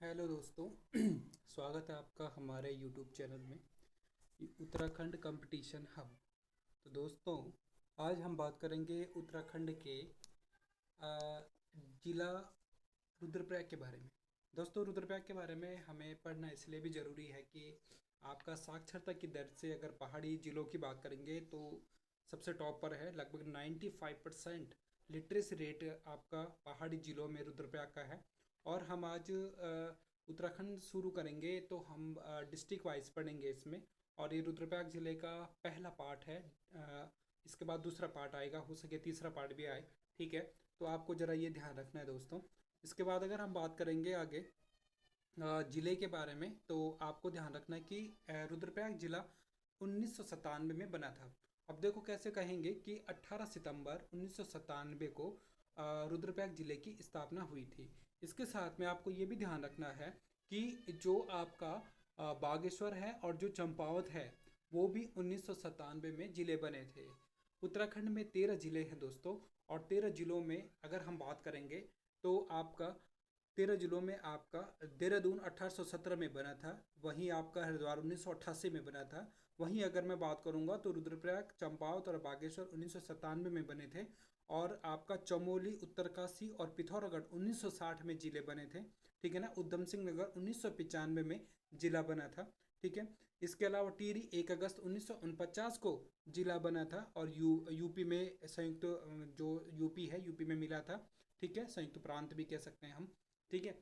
Hello दोस्तों। स्वागत है आपका हमारे यूट्यूब चैनल में उत्तराखंड कंपटीशन हब। तो दोस्तों, आज हम बात करेंगे उत्तराखंड के जिला रुद्रप्रयाग के बारे में। दोस्तों, रुद्रप्रयाग के बारे में हमें पढ़ना इसलिए भी ज़रूरी है कि आपका साक्षरता की दर से अगर पहाड़ी जिलों की बात करेंगे तो सबसे टॉप पर है। लगभग 95% लिटरेसी रेट आपका पहाड़ी जिलों में रुद्रप्रयाग का है। और हम आज उत्तराखंड शुरू करेंगे तो हम डिस्ट्रिक्ट वाइज पढ़ेंगे इसमें। और ये रुद्रप्रयाग ज़िले का पहला पार्ट है। इसके बाद दूसरा पार्ट आएगा, हो सके तीसरा पार्ट भी आए। ठीक है, तो आपको ज़रा ये ध्यान रखना है दोस्तों। इसके बाद अगर हम बात करेंगे आगे ज़िले के बारे में, तो आपको ध्यान रखना है कि रुद्रप्रयाग ज़िला 1997 में बना था। अब देखो कैसे कहेंगे कि 18 सितंबर 1997 को रुद्रप्रयाग ज़िले की स्थापना हुई थी। इसके साथ में आपको ये भी ध्यान रखना है कि जो आपका बागेश्वर है और जो चंपावत है वो भी 1997 में ज़िले बने थे। उत्तराखंड में 13 ज़िले हैं दोस्तों। और 13 ज़िलों में अगर हम बात करेंगे तो आपका 13 जिलों में आपका देहरादून 1817 में बना था। वहीं आपका हरिद्वार 1988 में बना था। वहीं अगर मैं बात करूंगा तो रुद्रप्रयाग, चंपावत और बागेश्वर 1997 में बने थे। और आपका चमोली, उत्तरकाशी और पिथौरागढ़ 1960 में जिले बने थे। ठीक है ना। उधम सिंह नगर 1995 में जिला बना था। ठीक है। इसके अलावा टिहरी 1 अगस्त 1949 को जिला बना था। और यूपी में संयुक्त जो यूपी है, यूपी में मिला था। ठीक है, संयुक्त प्रांत भी कह सकते हैं हम। ठीक है।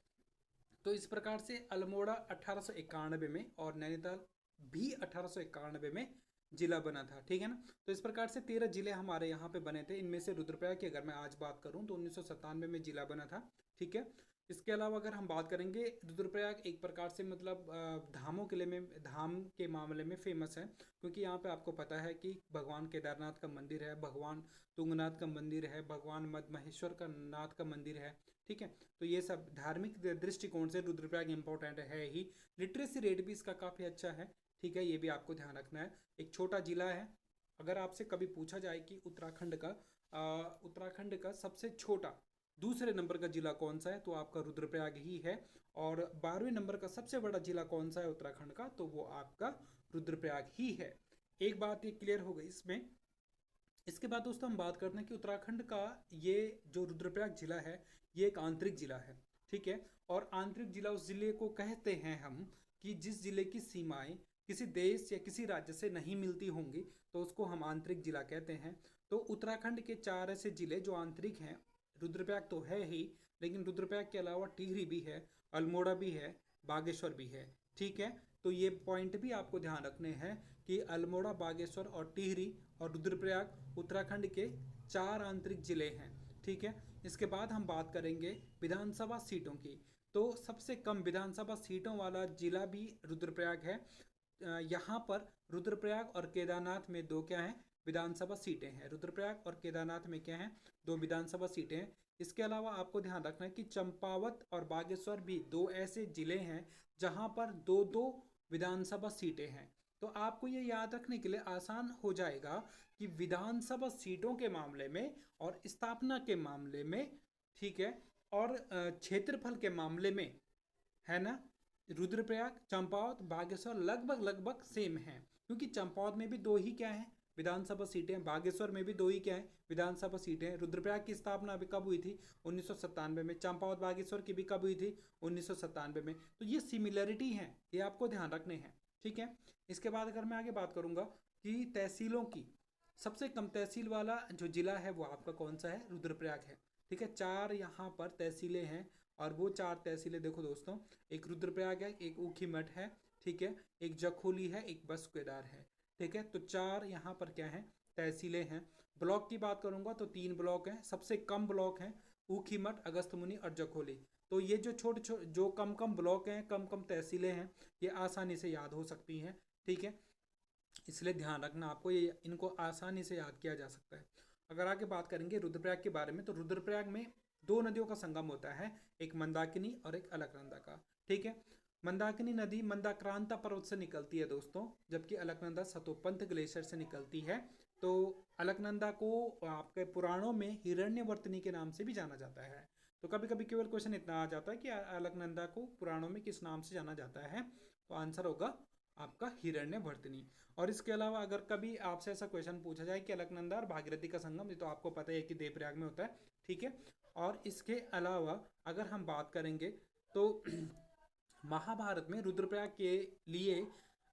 तो इस प्रकार से अल्मोड़ा 1891 में और नैनीताल भी 1891 में जिला बना था। ठीक है ना। तो इस प्रकार से 13 जिले हमारे यहाँ पे बने थे। इनमें से रुद्रप्रयाग की अगर मैं आज बात करूँ तो 1997 में जिला बना था। ठीक है। इसके अलावा अगर हम बात करेंगे, रुद्रप्रयाग एक प्रकार से मतलब धामों के लिए में धाम के मामले में फेमस है। क्योंकि यहाँ पे आपको पता है कि भगवान केदारनाथ का मंदिर है, भगवान तुंगनाथ का मंदिर है, भगवान महेश्वर का नाथ का मंदिर है। ठीक है। तो ये सब धार्मिक दृष्टिकोण से रुद्रप्रयाग इंपॉर्टेंट है ही। लिटरेसी रेट भी इसका काफ़ी अच्छा है। ठीक है, ये भी आपको ध्यान रखना है। एक छोटा जिला है। अगर आपसे कभी पूछा जाए कि उत्तराखंड का सबसे छोटा दूसरे नंबर का जिला कौन सा है तो आपका रुद्रप्रयाग ही है। और 12वें नंबर का सबसे बड़ा जिला कौन सा है उत्तराखंड का, तो वो आपका रुद्रप्रयाग ही है। एक बात ये क्लियर हो गई इसमें। इसके बाद दोस्तों हम बात करते हैं कि उत्तराखंड का ये जो रुद्रप्रयाग जिला है ये एक आंतरिक जिला है। ठीक है। और आंतरिक जिला उस जिले को कहते हैं हम कि जिस जिले की सीमाएं किसी देश या किसी राज्य से नहीं मिलती होंगी तो उसको हम आंतरिक जिला कहते हैं। तो उत्तराखंड के 4 ऐसे जिले जो आंतरिक हैं, रुद्रप्रयाग तो है ही, लेकिन रुद्रप्रयाग के अलावा टिहरी भी है, अल्मोड़ा भी है, बागेश्वर भी है। ठीक है। तो ये पॉइंट भी आपको ध्यान रखने हैं कि अल्मोड़ा, बागेश्वर और टिहरी और रुद्रप्रयाग उत्तराखंड के 4 आंतरिक जिले हैं। ठीक है। इसके बाद हम बात करेंगे विधानसभा सीटों की। तो सबसे कम विधानसभा सीटों वाला जिला भी रुद्रप्रयाग है। यहाँ पर रुद्रप्रयाग और केदारनाथ में दो क्या हैं, विधानसभा सीटें हैं। रुद्रप्रयाग और केदारनाथ में क्या हैं, दो विधानसभा सीटें हैं। इसके अलावा आपको ध्यान रखना है कि चंपावत और बागेश्वर भी दो ऐसे जिले हैं जहाँ पर दो दो विधानसभा सीटें हैं। तो आपको ये याद रखने के लिए आसान हो जाएगा कि विधानसभा सीटों के मामले में और स्थापना के मामले में, ठीक है, और क्षेत्रफल के मामले में, है ना, रुद्रप्रयाग, चंपावत, बागेश्वर लगभग लगभग सेम है। क्योंकि चंपावत में भी दो ही क्या है, विधानसभा सीटें, बागेश्वर में भी दो ही क्या है, विधानसभा सीटें। रुद्रप्रयाग की स्थापना अभी कब हुई थी, 1997 में। चंपावत बागेश्वर की भी कब हुई थी, 1997 में। तो ये सिमिलरिटी है, ये आपको ध्यान रखने हैं। ठीक है। इसके बाद अगर मैं आगे बात करूंगा कि तहसीलों की, सबसे कम तहसील वाला जो जिला है वो आपका कौन सा है, रुद्रप्रयाग है। ठीक है। 4 यहाँ पर तहसीलें हैं। और वो 4 तहसीलें देखो दोस्तों, एक रुद्रप्रयाग है, एक ऊखीमठ है, ठीक है, एक जखोली है, एक बस केदार है। ठीक है। तो 4 यहाँ पर क्या हैं, तहसीलें हैं। ब्लॉक की बात करूंगा तो 3 ब्लॉक हैं। सबसे कम ब्लॉक हैं ऊखीमठ, अगस्त्यमुनि और जखोली। तो ये जो छोटे छोटे जो कम कम ब्लॉक हैं, कम कम तहसीलें हैं, ये आसानी से याद हो सकती हैं। ठीक है। इसलिए ध्यान रखना आपको, ये इनको आसानी से याद किया जा सकता है। अगर आगे बात करेंगे रुद्रप्रयाग के बारे में, तो रुद्रप्रयाग में दो नदियों का संगम होता है, एक मंदाकिनी और एक अलकनंदा का। ठीक है। मंदाकिनी नदी मंदाक्रांता पर्वत से निकलती है दोस्तों, जबकि अलकनंदा सतोपंथ ग्लेशियर से निकलती है। तो अलकनंदा को आपके पुराणों में हिरण्यवर्तनी के नाम से भी जाना जाता है। तो कभी कभी केवल क्वेश्चन इतना आ जाता है कि अलकनंदा को पुराणों में किस नाम से जाना जाता है, तो आंसर होगा आपका हिरण्यवर्तनी। और इसके अलावा अगर कभी आपसे ऐसा क्वेश्चन पूछा जाए कि अलकनंदा और भागीरथी का संगम, ये तो आपको पता है कि देवप्रयाग में होता है, ठीक है। और इसके अलावा अगर हम बात करेंगे तो महाभारत में रुद्रप्रयाग के लिए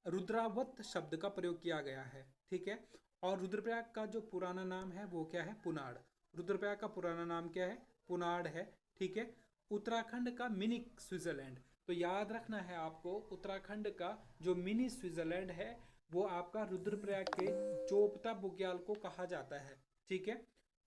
रुद्रावत शब्द का प्रयोग किया गया है, ठीक है। और रुद्रप्रयाग का जो पुराना नाम है वो क्या है, पुनाड़। रुद्रप्रयाग का पुराना नाम क्या है, पुनाड़ है, ठीक है। उत्तराखंड का मिनी स्विट्जरलैंड, तो याद रखना है आपको, उत्तराखंड का जो मिनी स्विट्जरलैंड है वो आपका रुद्रप्रयाग के चोपता बुग्याल को कहा जाता है, ठीक है।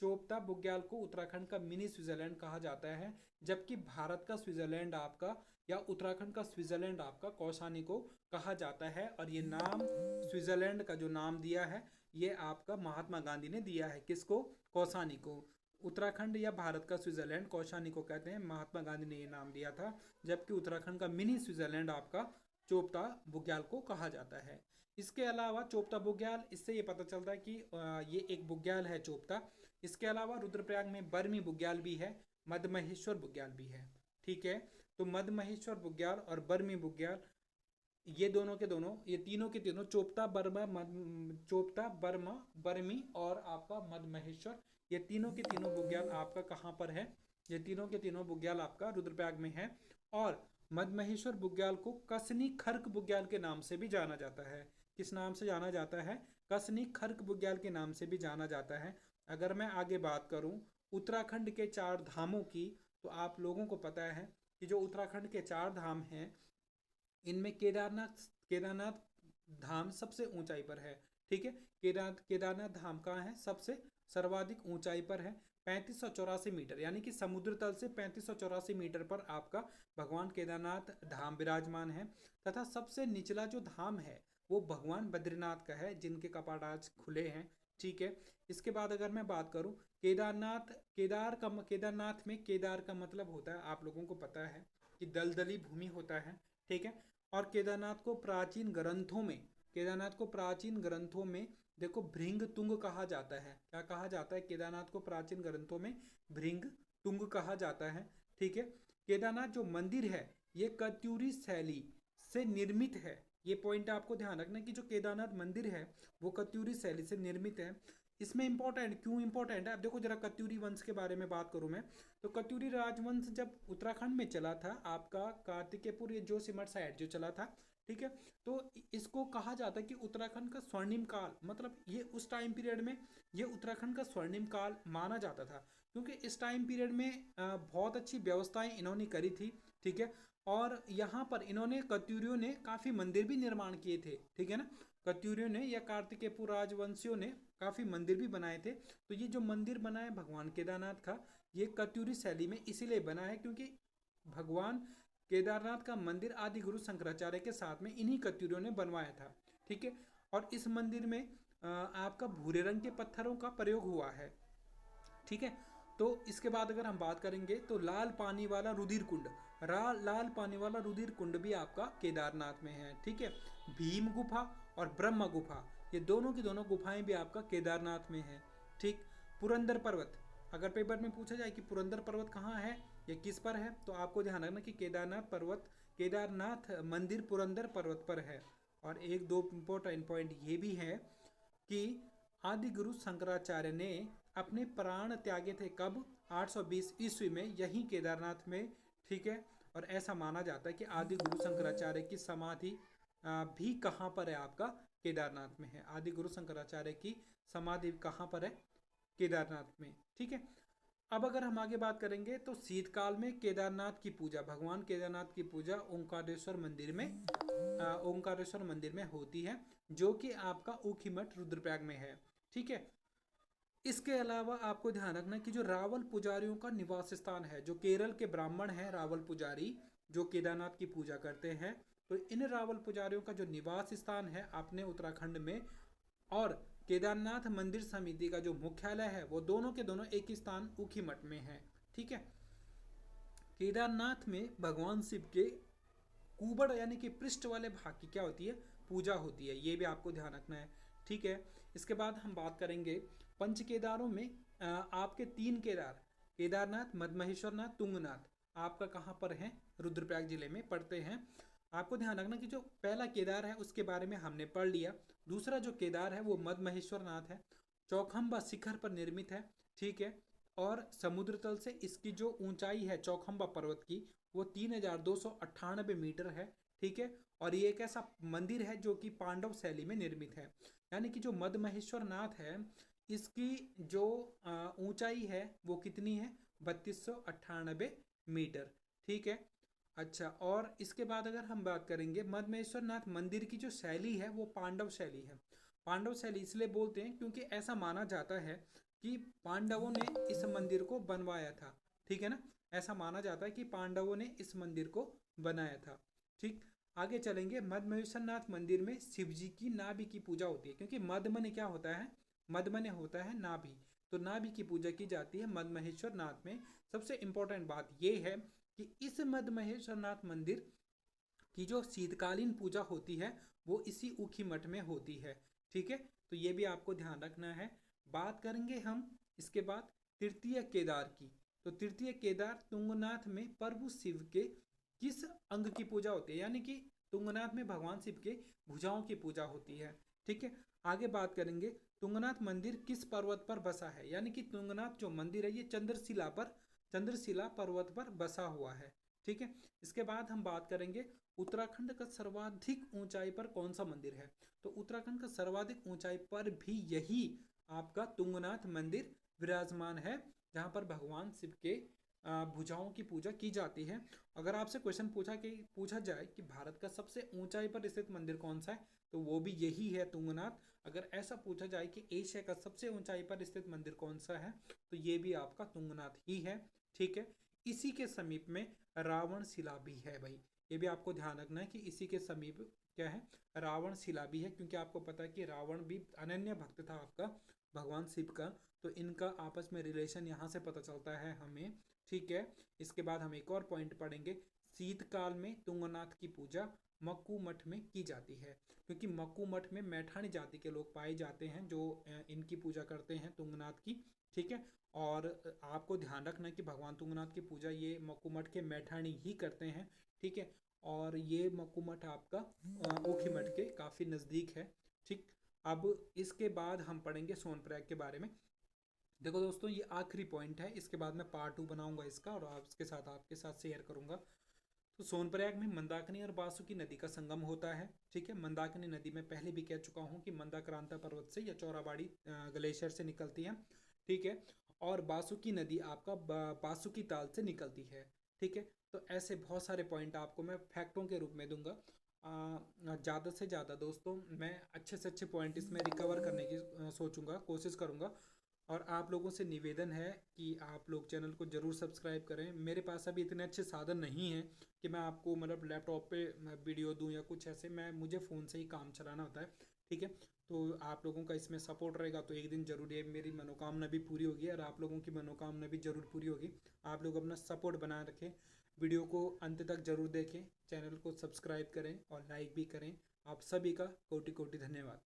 चोपता बुग्याल को उत्तराखंड का मिनी स्विट्जरलैंड कहा जाता है, जबकि भारत का स्विट्जरलैंड आपका या उत्तराखंड का स्विट्जरलैंड आपका कौसानी को कहा जाता है। और ये नाम स्विट्जरलैंड का जो नाम दिया है ये आपका महात्मा गांधी ने दिया है, किसको, कौसानी को। उत्तराखंड या भारत का स्विट्जरलैंड कौसानी को कहते हैं, महात्मा गांधी ने ये नाम दिया था। जबकि उत्तराखंड का मिनी स्विट्जरलैंड आपका चोपता बुग्याल को कहा जाता है। इसके अलावा चोपता बुग्याल, इससे ये पता चलता है कि ये एक बुग्याल है चोपता। इसके अलावा रुद्रप्रयाग में बर्मी बुग्याल भी है, मदमहेश्वर बुग्याल भी है, ठीक है। तो मदमहेश्वर बुग्याल और बर्मी बुग्याल, ये दोनों के दोनों, ये तीनों के तीनों चोपता बर्मा बर्मी और आपका मदमहेश्वर, ये तीनों के तीनों बुग्याल आपका कहाँ पर है, ये तीनों के तीनों बुग्याल आपका रुद्रप्रयाग में है। और मदमहेश्वर बुग्याल को कसनी खर्क बुग्याल के नाम से भी जाना जाता है। किस नाम से जाना जाता है, कसनी खर्क बुग्याल के नाम से भी जाना जाता है। अगर मैं आगे बात करूं उत्तराखंड के 4 धामों की, तो आप लोगों को पता है कि जो उत्तराखंड के 4 धाम हैं इनमें केदारनाथ धाम सबसे ऊंचाई पर है, ठीक है। केदारनाथ धाम कहाँ है, सबसे सर्वाधिक ऊंचाई पर है, 3584 मीटर, यानी कि समुद्र तल से 3584 मीटर पर आपका भगवान केदारनाथ धाम विराजमान है। तथा सबसे निचला जो धाम है वो भगवान बद्रीनाथ का है, जिनके कपाट आज खुले हैं, ठीक है। इसके बाद अगर मैं बात करूं केदारनाथ में केदार का मतलब होता है, आप लोगों को पता है कि दलदली भूमि होता है, ठीक है। और केदारनाथ को प्राचीन ग्रंथों में देखो भृंग तुंग कहा जाता है। क्या कहा जाता है, केदारनाथ को प्राचीन ग्रंथों में भृंग तुंग कहा जाता है, ठीक है। केदारनाथ जो मंदिर है ये कत्यूरी शैली से निर्मित है। ये पॉइंट आपको ध्यान रखना कि जो केदारनाथ मंदिर है वो कत्यूरी शैली से निर्मित है। इसमें इंपॉर्टेंट क्यों इंपॉर्टेंट है, अब देखो जरा कत्यूरी वंश के बारे में बात करूं मैं, तो कत्यूरी राजवंश जब उत्तराखंड में चला था आपका कार्तिकेयपुर ये जोशीमठ साइड जो चला था, ठीक है। तो इसको कहा जाता है कि उत्तराखंड का स्वर्णिम काल, मतलब ये उस टाइम पीरियड में ये उत्तराखंड का स्वर्णिम काल माना जाता था, क्योंकि इस टाइम पीरियड में बहुत अच्छी व्यवस्थाएं इन्होंने करी थी, ठीक है। और यहाँ पर इन्होंने कत्यूरियों ने काफ़ी मंदिर भी निर्माण किए थे, ठीक है ना। कत्यूरियों ने या कार्तिकेयपुर राजवंशियों ने काफ़ी मंदिर भी बनाए थे। तो ये जो मंदिर बना है भगवान केदारनाथ का, ये कत्यूरी शैली में इसीलिए बना है क्योंकि भगवान केदारनाथ का मंदिर आदि गुरु शंकराचार्य के साथ में इन्हीं कत्यूरियों ने बनवाया था, ठीक है। और इस मंदिर में आपका भूरे रंग के पत्थरों का प्रयोग हुआ है, ठीक है। तो इसके बाद अगर हम बात करेंगे तो लाल पानी वाला रुधिर कुंड भी आपका केदारनाथ में है, ठीक है। भीम गुफा और ब्रह्म गुफा, ये दोनों की दोनों गुफाएं भी आपका केदारनाथ में है, ठीक। पुरंदर पर्वत, अगर पेपर में पूछा जाए कि पुरंदर पर्वत कहाँ है या किस पर है, तो आपको ध्यान रखना कि केदारनाथ मंदिर पुरंदर पर्वत पर है। और एक दो इम्पोर्टेंट पॉइंट ये भी है कि आदि गुरु शंकराचार्य ने अपने प्राण त्यागे थे कब, 820 ईस्वी में, यही केदारनाथ में, ठीक है। और ऐसा माना जाता है कि आदि गुरु शंकराचार्य की समाधि भी कहाँ पर है, आपका केदारनाथ में है। आदि गुरु शंकराचार्य की समाधि कहाँ पर है, केदारनाथ में, ठीक है। अब अगर हम आगे बात करेंगे तो शीतकाल में केदारनाथ की पूजा, भगवान केदारनाथ की पूजा ओंकारेश्वर मंदिर में होती है, जो कि आपका ऊखीमठ रुद्रप्रयाग में है, ठीक है। इसके अलावा आपको ध्यान रखना कि जो रावल पुजारियों का निवास स्थान है, जो केरल के ब्राह्मण हैं रावल पुजारी जो केदारनाथ की पूजा करते हैं, तो इन रावल पुजारियों का जो निवास स्थान है अपने उत्तराखंड में, और केदारनाथ मंदिर समिति का जो मुख्यालय है वो दोनों के दोनों एक ही स्थान ऊखीमठ में है, ठीक है। केदारनाथ में भगवान शिव के कुबड़ यानी कि पृष्ठ वाले भाग की क्या होती है, पूजा होती है, ये भी आपको ध्यान रखना है, ठीक है। इसके बाद हम बात करेंगे पंच केदारों में आपके 3 केदार, केदारनाथ, मद्महेश्वरनाथ, तुंगनाथ आपका कहाँ पर है? रुद्रप्रयाग जिले में पड़ते हैं। आपको ध्यान रखना कि जो पहला केदार है उसके बारे में हमने पढ़ लिया। दूसरा जो केदार है वो मद्महेश्वरनाथ है, चौखंबा शिखर पर निर्मित है, ठीक है। और समुद्र तल से इसकी जो ऊंचाई है चौखंबा पर्वत की वो 3298 मीटर है, ठीक है। और ये एक ऐसा मंदिर है जो कि पांडव शैली में निर्मित है। यानी कि जो मद्महेश्वर नाथ है इसकी जो ऊंचाई है वो कितनी है? 3298 मीटर, ठीक है। अच्छा, और इसके बाद अगर हम बात करेंगे मद्महेश्वर नाथ मंदिर की जो शैली है वो पांडव शैली है। पांडव शैली इसलिए बोलते हैं क्योंकि ऐसा माना जाता है कि पांडवों ने इस मंदिर को बनवाया था, ठीक है ना। ऐसा माना जाता है कि पांडवों ने इस मंदिर को बनाया था, ठीक। आगे चलेंगे। मद्महेश्वर नाथ मंदिर में शिव जी की नाभि की पूजा होती है, क्योंकि मद में क्या होता है? मद में होता है नाभि, तो नाभि की पूजा की जाती है मद्महेश्वर नाथ में। सबसे इंपॉर्टेंट बात यह है कि इस मद्महेश्वर नाथ मंदिर की जो शीतकालीन पूजा होती है वो इसी ऊखी मठ में होती है, ठीक है। तो ये भी आपको ध्यान रखना है। बात करेंगे हम इसके बाद तृतीय केदार की। तो तृतीय केदार तुंगनाथ में प्रभु शिव के किस अंग की पूजा होती है? यानी कि तुंगनाथ में भगवान शिव के भुजाओं की पूजा होती है, ठीक है। आगे बात करेंगे तुंगनाथ मंदिर किस पर्वत पर बसा है? यानी कि तुंगनाथ जो मंदिर है ये चंद्रशिला पर्वत पर बसा हुआ है, ठीक है। इसके बाद हम बात करेंगे उत्तराखंड का सर्वाधिक ऊंचाई पर कौन सा मंदिर है? तो उत्तराखंड का सर्वाधिक ऊंचाई पर भी यही आपका तुंगनाथ मंदिर विराजमान है, जहां पर भगवान शिव के भुजाओं की पूजा की जाती है। अगर आपसे क्वेश्चन पूछा जाए कि भारत का सबसे ऊंचाई पर स्थित मंदिर कौन सा है, तो वो भी यही है, तुंगनाथ। अगर ऐसा पूछा जाए कि एशिया का सबसे ऊंचाई पर स्थित मंदिर कौन सा है, तो ये भी आपका तुंगनाथ ही है, ठीक है। इसी के समीप में रावण शिला भी है भाई, ये भी आपको ध्यान रखना है कि इसी के समीप क्या है? रावण शिला भी है, क्योंकि आपको पता है कि रावण भी अनन्य भक्त था आपका भगवान शिव का, तो इनका आपस में रिलेशन यहाँ से पता चलता है हमें, ठीक है। इसके बाद हम एक और पॉइंट पढ़ेंगे। शीतकाल में तुंगनाथ की पूजा मक्कू मठ में की जाती है, क्योंकि मक्कू मठ में मैठानी जाति के लोग पाए जाते हैं जो इनकी पूजा करते हैं तुंगनाथ की, ठीक है। और आपको ध्यान रखना है कि भगवान तुंगनाथ की पूजा ये मक्कू मठ के मैठानी ही करते हैं, ठीक है। और ये मक्कू मठ आपका ऊखी मठ के काफ़ी नज़दीक है, ठीक। अब इसके बाद हम पढ़ेंगे सोनप्रयाग के बारे में। देखो दोस्तों, ये आखिरी पॉइंट है, इसके बाद मैं पार्ट 2 बनाऊंगा इसका और आपके साथ शेयर करूंगा। तो सोनप्रयाग में मंदाकिनी और बासुकी नदी का संगम होता है, ठीक है। मंदाकिनी नदी में पहले भी कह चुका हूँ कि मंदाक्रांता पर्वत से या चौराबाड़ी ग्लेशियर से निकलती है, ठीक है। और बासुकी नदी आपका बासुकी ताल से निकलती है, ठीक है। तो ऐसे बहुत सारे पॉइंट आपको मैं फैक्टों के रूप में दूंगा। ज़्यादा से ज़्यादा दोस्तों मैं अच्छे से अच्छे पॉइंट इसमें रिकवर करने की सोचूंगा, कोशिश करूंगा। और आप लोगों से निवेदन है कि आप लोग चैनल को ज़रूर सब्सक्राइब करें। मेरे पास अभी इतने अच्छे साधन नहीं हैं कि मैं आपको मतलब लैपटॉप पे वीडियो दूं या कुछ ऐसे, मुझे फ़ोन से ही काम चलाना होता है, ठीक है। तो आप लोगों का इसमें सपोर्ट रहेगा तो एक दिन ज़रूर ये मेरी मनोकामना भी पूरी होगी और आप लोगों की मनोकामना भी ज़रूर पूरी होगी। आप लोग अपना सपोर्ट बनाए रखें, वीडियो को अंत तक ज़रूर देखें, चैनल को सब्सक्राइब करें और लाइक भी करें। आप सभी का कोटि कोटि धन्यवाद।